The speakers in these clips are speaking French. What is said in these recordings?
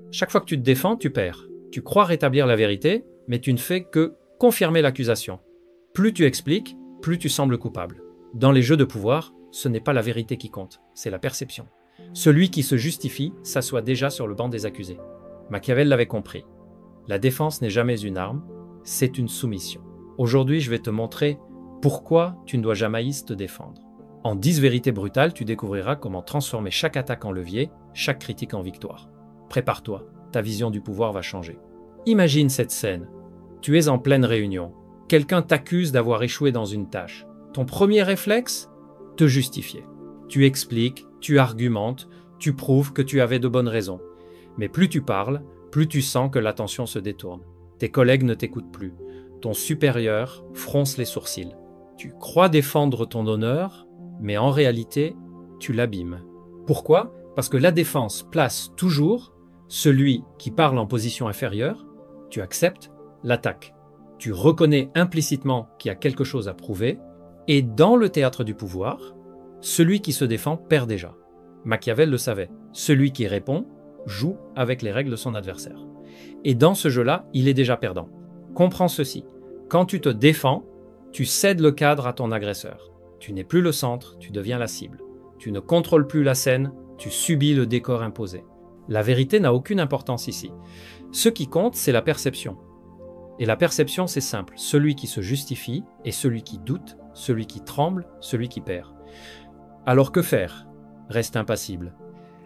Chaque fois que tu te défends, tu perds. Tu crois rétablir la vérité, mais tu ne fais que confirmer l'accusation. Plus tu expliques, plus tu sembles coupable. Dans les jeux de pouvoir, ce n'est pas la vérité qui compte, c'est la perception. Celui qui se justifie s'assoit déjà sur le banc des accusés. Machiavel l'avait compris. La défense n'est jamais une arme, c'est une soumission. Aujourd'hui, je vais te montrer pourquoi tu ne dois jamais te défendre. En 10 vérités brutales, tu découvriras comment transformer chaque attaque en levier, chaque critique en victoire. Prépare-toi, ta vision du pouvoir va changer. Imagine cette scène. Tu es en pleine réunion. Quelqu'un t'accuse d'avoir échoué dans une tâche. Ton premier réflexe? Te justifier. Tu expliques, tu argumentes, tu prouves que tu avais de bonnes raisons. Mais plus tu parles, plus tu sens que l'attention se détourne. Tes collègues ne t'écoutent plus. Ton supérieur fronce les sourcils. Tu crois défendre ton honneur, mais en réalité, tu l'abîmes. Pourquoi? Parce que la défense place toujours celui qui parle en position inférieure, tu acceptes, l'attaque. Tu reconnais implicitement qu'il y a quelque chose à prouver, et dans le théâtre du pouvoir, celui qui se défend perd déjà. Machiavel le savait. Celui qui répond joue avec les règles de son adversaire. Et dans ce jeu-là, il est déjà perdant. Comprends ceci. Quand tu te défends, tu cèdes le cadre à ton agresseur. Tu n'es plus le centre, tu deviens la cible. Tu ne contrôles plus la scène, tu subis le décor imposé. La vérité n'a aucune importance ici. Ce qui compte, c'est la perception. Et la perception, c'est simple. Celui qui se justifie est celui qui doute, celui qui tremble, celui qui perd. Alors que faire? Reste impassible.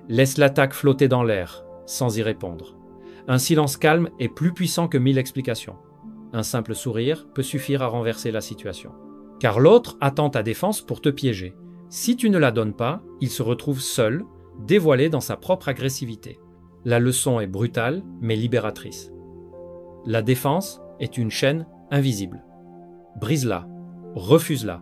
Laisse l'attaque flotter dans l'air, sans y répondre. Un silence calme est plus puissant que 1000 explications. Un simple sourire peut suffire à renverser la situation. Car l'autre attend ta défense pour te piéger. Si tu ne la donnes pas, il se retrouve seul, dévoilé dans sa propre agressivité. La leçon est brutale, mais libératrice. La défense est une chaîne invisible. Brise-la, refuse-la.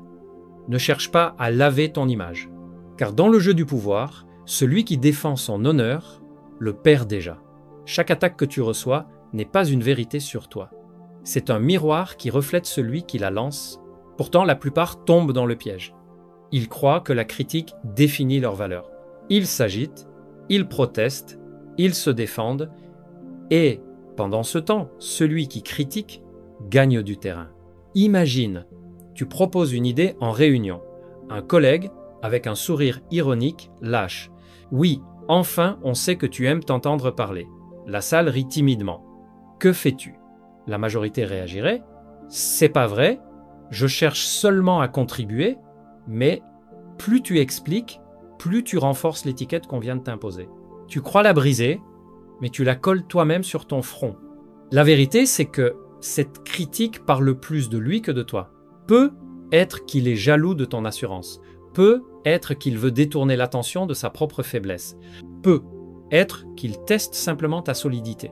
Ne cherche pas à laver ton image. Car dans le jeu du pouvoir, celui qui défend son honneur le perd déjà. Chaque attaque que tu reçois n'est pas une vérité sur toi. C'est un miroir qui reflète celui qui la lance. Pourtant, la plupart tombent dans le piège. Ils croient que la critique définit leur valeur. Ils s'agitent, ils protestent, ils se défendent, et pendant ce temps, celui qui critique gagne du terrain. Imagine, tu proposes une idée en réunion. Un collègue, avec un sourire ironique, lâche. Oui, enfin, on sait que tu aimes t'entendre parler. La salle rit timidement. Que fais-tu? La majorité réagirait. C'est pas vrai, je cherche seulement à contribuer, mais plus tu expliques, plus tu renforces l'étiquette qu'on vient de t'imposer. Tu crois la briser, mais tu la colles toi-même sur ton front. La vérité, c'est que cette critique parle plus de lui que de toi. Peut être qu'il est jaloux de ton assurance. Peut être qu'il veut détourner l'attention de sa propre faiblesse. Peut être qu'il teste simplement ta solidité.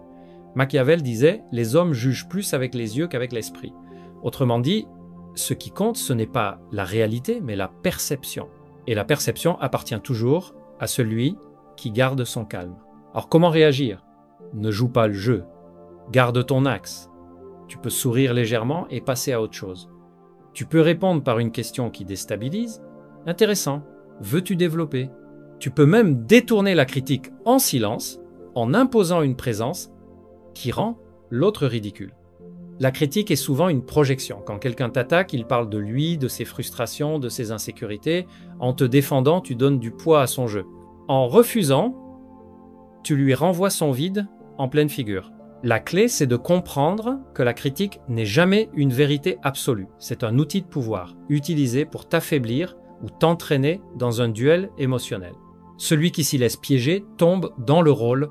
Machiavel disait « Les hommes jugent plus avec les yeux qu'avec l'esprit ». Autrement dit, ce qui compte, ce n'est pas la réalité, mais la perception. Et la perception appartient toujours à celui qui garde son calme. Alors comment réagir? Ne joue pas le jeu. Garde ton axe. Tu peux sourire légèrement et passer à autre chose. Tu peux répondre par une question qui déstabilise. Intéressant. Veux-tu développer? Tu peux même détourner la critique en silence, en imposant une présence qui rend l'autre ridicule. La critique est souvent une projection. Quand quelqu'un t'attaque, il parle de lui, de ses frustrations, de ses insécurités. En te défendant, tu donnes du poids à son jeu. En refusant, tu lui renvoies son vide en pleine figure. La clé, c'est de comprendre que la critique n'est jamais une vérité absolue. C'est un outil de pouvoir, utilisé pour t'affaiblir ou t'entraîner dans un duel émotionnel. Celui qui s'y laisse piéger tombe dans le rôle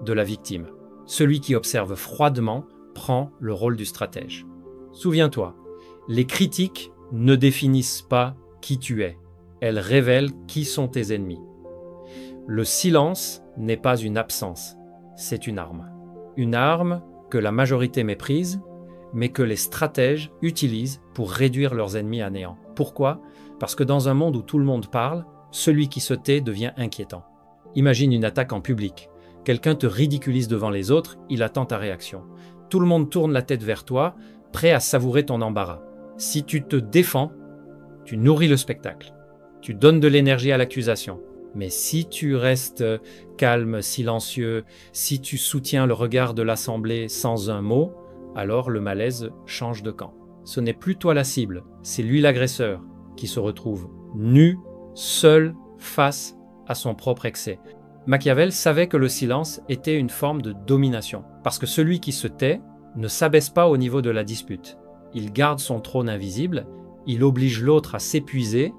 de la victime. Celui qui observe froidement prend le rôle du stratège. Souviens-toi, les critiques ne définissent pas qui tu es. Elles révèlent qui sont tes ennemis. Le silence n'est pas une absence, c'est une arme. Une arme que la majorité méprise, mais que les stratèges utilisent pour réduire leurs ennemis à néant. Pourquoi? Parce que dans un monde où tout le monde parle, celui qui se tait devient inquiétant. Imagine une attaque en public. Quelqu'un te ridiculise devant les autres, il attend ta réaction. Tout le monde tourne la tête vers toi, prêt à savourer ton embarras. Si tu te défends, tu nourris le spectacle. Tu donnes de l'énergie à l'accusation. Mais si tu restes calme, silencieux, si tu soutiens le regard de l'assemblée sans un mot, alors le malaise change de camp. Ce n'est plus toi la cible, c'est lui l'agresseur qui se retrouve nu, seul, face à son propre excès. Machiavel savait que le silence était une forme de domination, parce que celui qui se tait ne s'abaisse pas au niveau de la dispute. Il garde son trône invisible, il oblige l'autre à s'épuiser.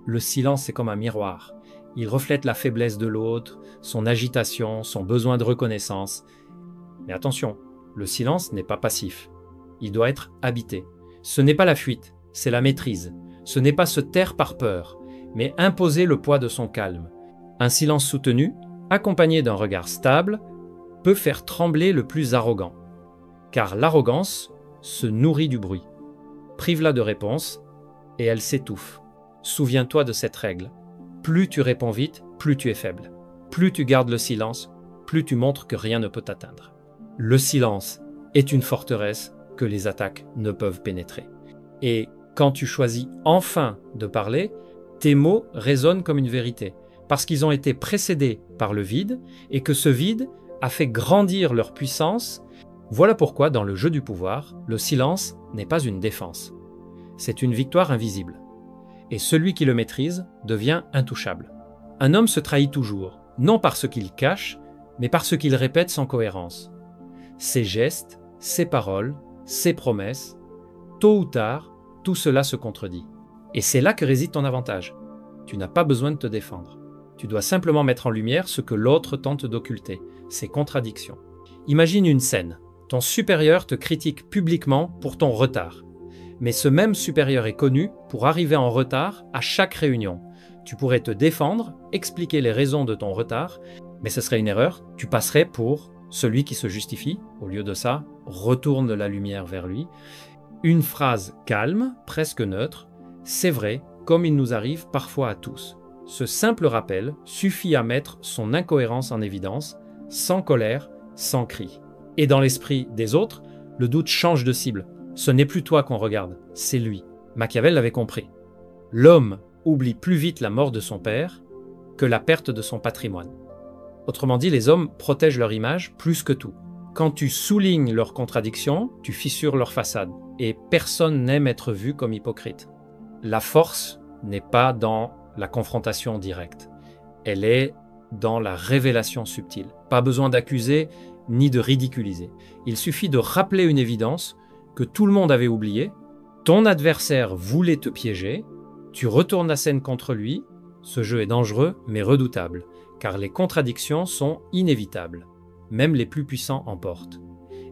Le silence est comme un miroir. Il reflète la faiblesse de l'autre, son agitation, son besoin de reconnaissance. Mais attention, le silence n'est pas passif. Il doit être habité. Ce n'est pas la fuite, c'est la maîtrise. Ce n'est pas se taire par peur, mais imposer le poids de son calme. Un silence soutenu, accompagné d'un regard stable, peut faire trembler le plus arrogant. Car l'arrogance se nourrit du bruit. Prive-la de réponse et elle s'étouffe. Souviens-toi de cette règle. Plus tu réponds vite, plus tu es faible. Plus tu gardes le silence, plus tu montres que rien ne peut t'atteindre. Le silence est une forteresse que les attaques ne peuvent pénétrer. Et quand tu choisis enfin de parler, tes mots résonnent comme une vérité, parce qu'ils ont été précédés par le vide et que ce vide a fait grandir leur puissance. Voilà pourquoi, dans le jeu du pouvoir, le silence n'est pas une défense. C'est une victoire invisible. Et celui qui le maîtrise devient intouchable. Un homme se trahit toujours, non par ce qu'il cache, mais par ce qu'il répète sans cohérence. Ses gestes, ses paroles, ses promesses, tôt ou tard, tout cela se contredit. Et c'est là que réside ton avantage. Tu n'as pas besoin de te défendre. Tu dois simplement mettre en lumière ce que l'autre tente d'occulter, ses contradictions. Imagine une scène. Ton supérieur te critique publiquement pour ton retard. Mais ce même supérieur est connu pour arriver en retard à chaque réunion. Tu pourrais te défendre, expliquer les raisons de ton retard, mais ce serait une erreur. Tu passerais pour celui qui se justifie. Au lieu de ça, retourne la lumière vers lui. Une phrase calme, presque neutre. C'est vrai, comme il nous arrive parfois à tous. Ce simple rappel suffit à mettre son incohérence en évidence, sans colère, sans cri. Et dans l'esprit des autres, le doute change de cible. Ce n'est plus toi qu'on regarde, c'est lui. Machiavel l'avait compris. L'homme oublie plus vite la mort de son père que la perte de son patrimoine. Autrement dit, les hommes protègent leur image plus que tout. Quand tu soulignes leurs contradictions, tu fissures leur façade. Et personne n'aime être vu comme hypocrite. La force n'est pas dans la confrontation directe. Elle est dans la révélation subtile. Pas besoin d'accuser ni de ridiculiser. Il suffit de rappeler une évidence que tout le monde avait oubliée. Ton adversaire voulait te piéger. Tu retournes la scène contre lui. Ce jeu est dangereux mais redoutable, car les contradictions sont inévitables. Même les plus puissants emportent.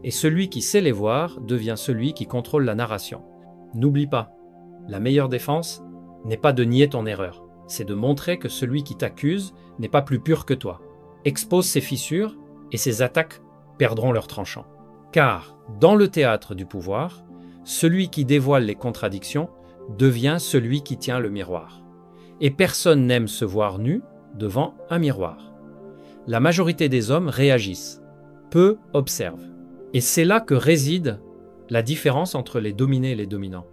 Et celui qui sait les voir devient celui qui contrôle la narration. N'oublie pas, la meilleure défense n'est pas de nier ton erreur, c'est de montrer que celui qui t'accuse n'est pas plus pur que toi. Expose ses fissures et ses attaques perdront leur tranchant. Car, dans le théâtre du pouvoir, celui qui dévoile les contradictions devient celui qui tient le miroir. Et personne n'aime se voir nu devant un miroir. La majorité des hommes réagissent, peu observent. Et c'est là que réside la différence entre les dominés et les dominants.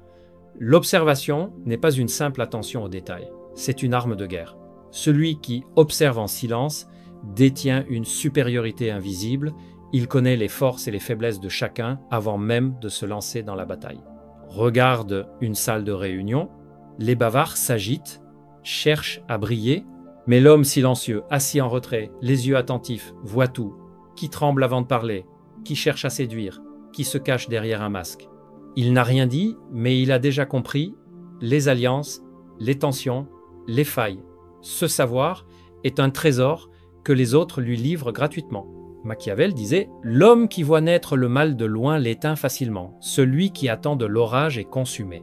L'observation n'est pas une simple attention aux détails, c'est une arme de guerre. Celui qui observe en silence détient une supériorité invisible, il connaît les forces et les faiblesses de chacun avant même de se lancer dans la bataille. Regarde une salle de réunion, les bavards s'agitent, cherchent à briller, mais l'homme silencieux, assis en retrait, les yeux attentifs, voit tout, qui tremble avant de parler, qui cherche à séduire, qui se cache derrière un masque. Il n'a rien dit, mais il a déjà compris les alliances, les tensions, les failles. Ce savoir est un trésor que les autres lui livrent gratuitement. Machiavel disait « L'homme qui voit naître le mal de loin l'éteint facilement. Celui qui attend de l'orage est consumé. »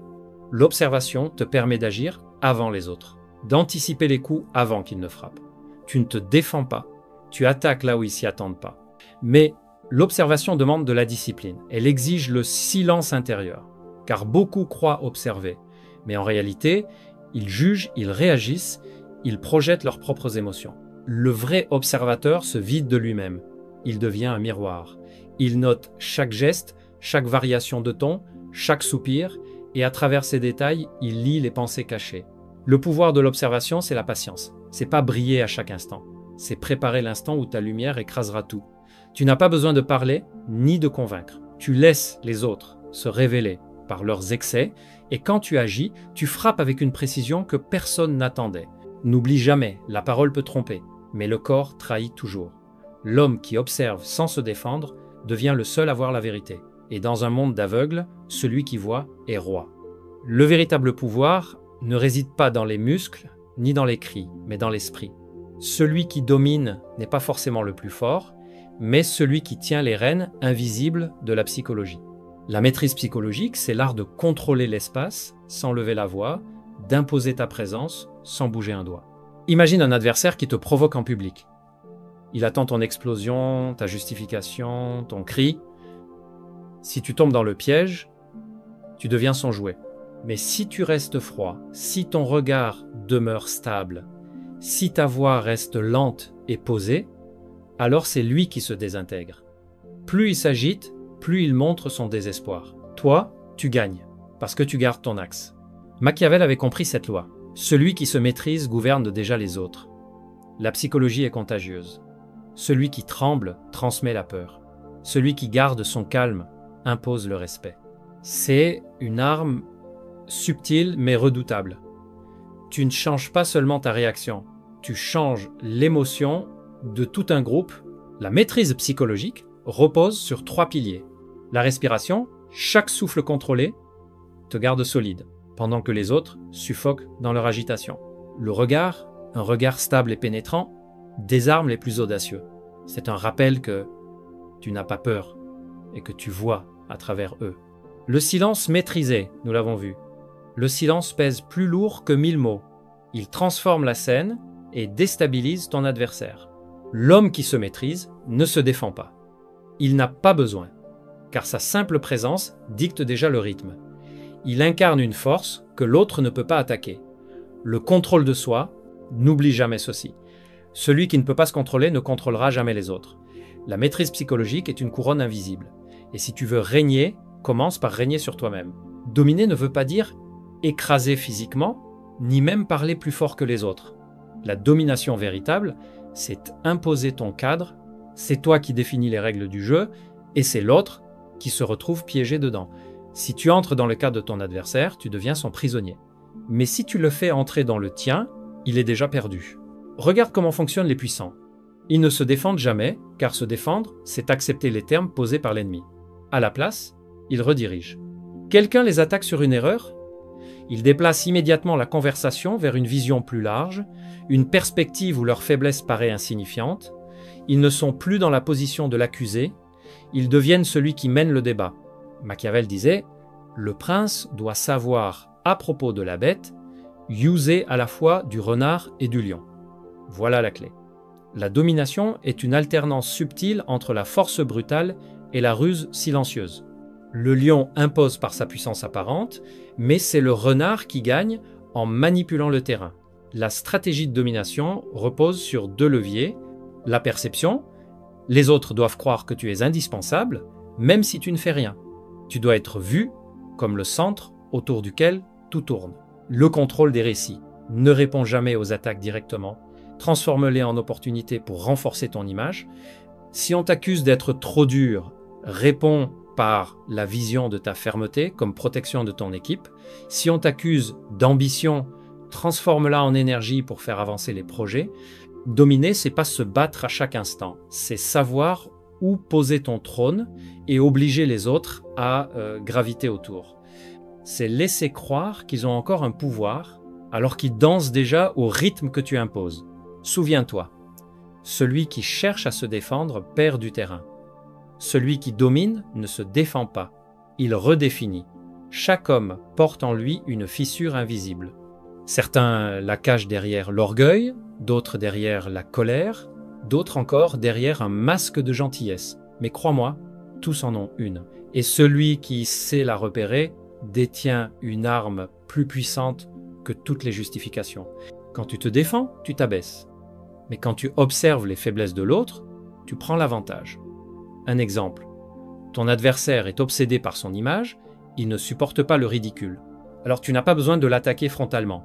L'observation te permet d'agir avant les autres, d'anticiper les coups avant qu'ils ne frappent. Tu ne te défends pas, tu attaques là où ils s'y attendent pas. Mais l'observation demande de la discipline. Elle exige le silence intérieur, car beaucoup croient observer. Mais en réalité, ils jugent, ils réagissent, ils projettent leurs propres émotions. Le vrai observateur se vide de lui-même. Il devient un miroir. Il note chaque geste, chaque variation de ton, chaque soupir, et à travers ces détails, il lit les pensées cachées. Le pouvoir de l'observation, c'est la patience. c'est pas briller à chaque instant. C'est préparer l'instant où ta lumière écrasera tout. Tu n'as pas besoin de parler ni de convaincre. Tu laisses les autres se révéler par leurs excès et quand tu agis, tu frappes avec une précision que personne n'attendait. N'oublie jamais, la parole peut tromper, mais le corps trahit toujours. L'homme qui observe sans se défendre devient le seul à voir la vérité. Et dans un monde d'aveugles, celui qui voit est roi. Le véritable pouvoir ne réside pas dans les muscles ni dans les cris, mais dans l'esprit. Celui qui domine n'est pas forcément le plus fort, mais celui qui tient les rênes invisibles de la psychologie. La maîtrise psychologique, c'est l'art de contrôler l'espace sans lever la voix, d'imposer ta présence sans bouger un doigt. Imagine un adversaire qui te provoque en public. Il attend ton explosion, ta justification, ton cri. Si tu tombes dans le piège, tu deviens son jouet. Mais si tu restes froid, si ton regard demeure stable, si ta voix reste lente et posée, alors c'est lui qui se désintègre. Plus il s'agite, plus il montre son désespoir. Toi, tu gagnes, parce que tu gardes ton axe. Machiavel avait compris cette loi. Celui qui se maîtrise gouverne déjà les autres. La psychologie est contagieuse. Celui qui tremble transmet la peur. Celui qui garde son calme impose le respect. C'est une arme subtile mais redoutable. Tu ne changes pas seulement ta réaction, tu changes l'émotion de tout un groupe. La maîtrise psychologique repose sur 3 piliers. La respiration, chaque souffle contrôlé te garde solide, pendant que les autres suffoquent dans leur agitation. Le regard, un regard stable et pénétrant, désarme les plus audacieux. C'est un rappel que tu n'as pas peur et que tu vois à travers eux. Le silence maîtrisé, nous l'avons vu. Le silence pèse plus lourd que 1000 mots. Il transforme la scène et déstabilise ton adversaire. L'homme qui se maîtrise ne se défend pas. Il n'a pas besoin, car sa simple présence dicte déjà le rythme. Il incarne une force que l'autre ne peut pas attaquer. Le contrôle de soi, n'oublie jamais ceci. Celui qui ne peut pas se contrôler ne contrôlera jamais les autres. La maîtrise psychologique est une couronne invisible. Et si tu veux régner, commence par régner sur toi-même. Dominer ne veut pas dire écraser physiquement, ni même parler plus fort que les autres. La domination véritable, c'est imposer ton cadre, c'est toi qui définis les règles du jeu, et c'est l'autre qui se retrouve piégé dedans. Si tu entres dans le cadre de ton adversaire, tu deviens son prisonnier. Mais si tu le fais entrer dans le tien, il est déjà perdu. Regarde comment fonctionnent les puissants. Ils ne se défendent jamais, car se défendre, c'est accepter les termes posés par l'ennemi. À la place, ils redirigent. Quelqu'un les attaque sur une erreur? Ils déplacent immédiatement la conversation vers une vision plus large, une perspective où leur faiblesse paraît insignifiante. Ils ne sont plus dans la position de l'accusé, ils deviennent celui qui mène le débat. Machiavel disait « Le prince doit savoir, à propos de la bête, user à la fois du renard et du lion. » Voilà la clé. La domination est une alternance subtile entre la force brutale et la ruse silencieuse. Le lion impose par sa puissance apparente, mais c'est le renard qui gagne en manipulant le terrain. La stratégie de domination repose sur 2 leviers. La perception, les autres doivent croire que tu es indispensable, même si tu ne fais rien. Tu dois être vu comme le centre autour duquel tout tourne. Le contrôle des récits. Ne réponds jamais aux attaques directement. Transforme-les en opportunités pour renforcer ton image. Si on t'accuse d'être trop dur, réponds par la vision de ta fermeté comme protection de ton équipe. Si on t'accuse d'ambition, transforme-la en énergie pour faire avancer les projets. Dominer, c'est pas se battre à chaque instant, c'est savoir où poser ton trône et obliger les autres à graviter autour. C'est laisser croire qu'ils ont encore un pouvoir alors qu'ils dansent déjà au rythme que tu imposes. Souviens-toi, celui qui cherche à se défendre perd du terrain. Celui qui domine ne se défend pas, il redéfinit. Chaque homme porte en lui une fissure invisible. Certains la cachent derrière l'orgueil, d'autres derrière la colère, d'autres encore derrière un masque de gentillesse. Mais crois-moi, tous en ont une. Et celui qui sait la repérer détient une arme plus puissante que toutes les justifications. Quand tu te défends, tu t'abaisses. Mais quand tu observes les faiblesses de l'autre, tu prends l'avantage. Un exemple. Ton adversaire est obsédé par son image, il ne supporte pas le ridicule. Alors tu n'as pas besoin de l'attaquer frontalement.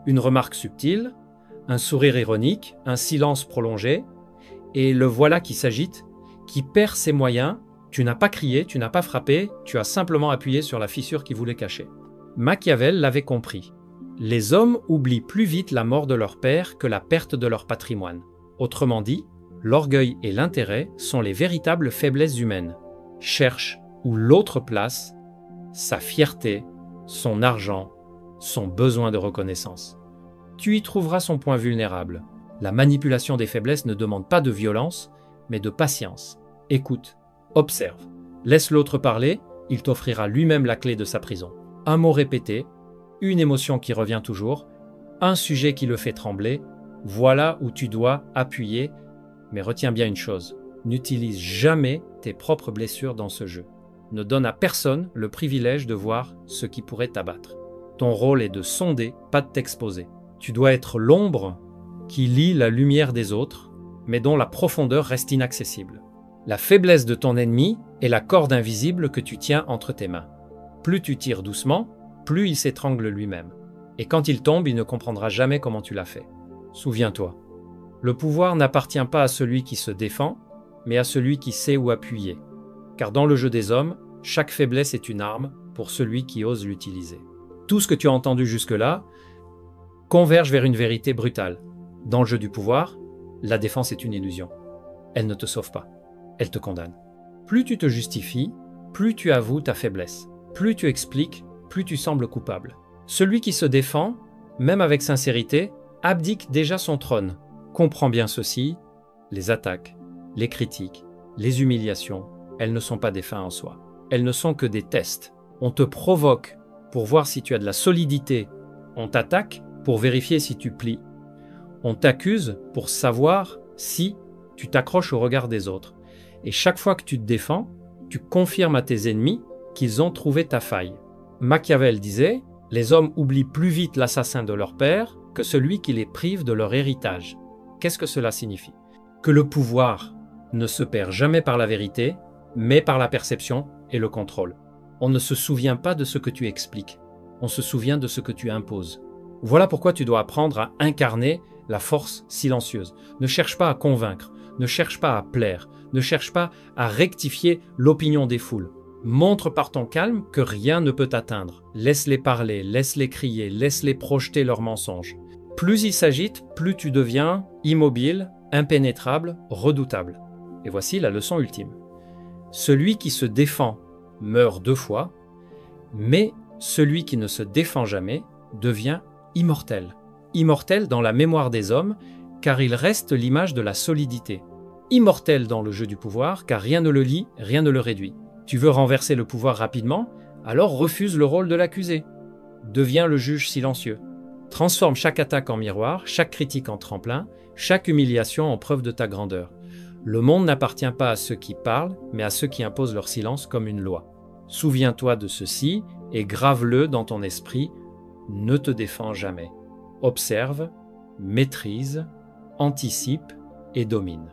Une remarque subtile, un sourire ironique, un silence prolongé, et le voilà qui s'agite, qui perd ses moyens. Tu n'as pas crié, tu n'as pas frappé, tu as simplement appuyé sur la fissure qu'il voulait cacher. Machiavel l'avait compris. Les hommes oublient plus vite la mort de leur père que la perte de leur patrimoine. Autrement dit, l'orgueil et l'intérêt sont les véritables faiblesses humaines. Cherche où l'autre place sa fierté, son argent, son besoin de reconnaissance. Tu y trouveras son point vulnérable. La manipulation des faiblesses ne demande pas de violence, mais de patience. Écoute, observe, laisse l'autre parler, il t'offrira lui-même la clé de sa prison. Un mot répété, une émotion qui revient toujours, un sujet qui le fait trembler, voilà où tu dois appuyer. Mais retiens bien une chose, n'utilise jamais tes propres blessures dans ce jeu. Ne donne à personne le privilège de voir ce qui pourrait t'abattre. Ton rôle est de sonder, pas de t'exposer. Tu dois être l'ombre qui lie la lumière des autres, mais dont la profondeur reste inaccessible. La faiblesse de ton ennemi est la corde invisible que tu tiens entre tes mains. Plus tu tires doucement, plus il s'étrangle lui-même. Et quand il tombe, il ne comprendra jamais comment tu l'as fait. Souviens-toi, le pouvoir n'appartient pas à celui qui se défend, mais à celui qui sait où appuyer. Car dans le jeu des hommes, chaque faiblesse est une arme pour celui qui ose l'utiliser. Tout ce que tu as entendu jusque-là converge vers une vérité brutale. Dans le jeu du pouvoir, la défense est une illusion. Elle ne te sauve pas, elle te condamne. Plus tu te justifies, plus tu avoues ta faiblesse. Plus tu expliques, plus tu sembles coupable. Celui qui se défend, même avec sincérité, abdique déjà son trône. Comprends bien ceci, les attaques, les critiques, les humiliations, elles ne sont pas des fins en soi. Elles ne sont que des tests. On te provoque pour voir si tu as de la solidité. On t'attaque pour vérifier si tu plies. On t'accuse pour savoir si tu t'accroches au regard des autres. Et chaque fois que tu te défends, tu confirmes à tes ennemis qu'ils ont trouvé ta faille. Machiavel disait « Les hommes oublient plus vite l'assassin de leur père que celui qui les prive de leur héritage. » Qu'est-ce que cela signifie? Que le pouvoir ne se perd jamais par la vérité, mais par la perception et le contrôle. On ne se souvient pas de ce que tu expliques, on se souvient de ce que tu imposes. Voilà pourquoi tu dois apprendre à incarner la force silencieuse. Ne cherche pas à convaincre, ne cherche pas à plaire, ne cherche pas à rectifier l'opinion des foules. Montre par ton calme que rien ne peut t'atteindre. Laisse-les parler, laisse-les crier, laisse-les projeter leurs mensonges. Plus ils s'agitent, plus tu deviens immobile, impénétrable, redoutable. Et voici la leçon ultime. Celui qui se défend meurt 2 fois, mais celui qui ne se défend jamais devient immortel. Immortel dans la mémoire des hommes, car il reste l'image de la solidité. Immortel dans le jeu du pouvoir, car rien ne le lie, rien ne le réduit. Tu veux renverser le pouvoir rapidement, alors refuse le rôle de l'accusé. Deviens le juge silencieux. Transforme chaque attaque en miroir, chaque critique en tremplin, chaque humiliation en preuve de ta grandeur. Le monde n'appartient pas à ceux qui parlent, mais à ceux qui imposent leur silence comme une loi. Souviens-toi de ceci et grave-le dans ton esprit. Ne te défends jamais. Observe, maîtrise, anticipe et domine.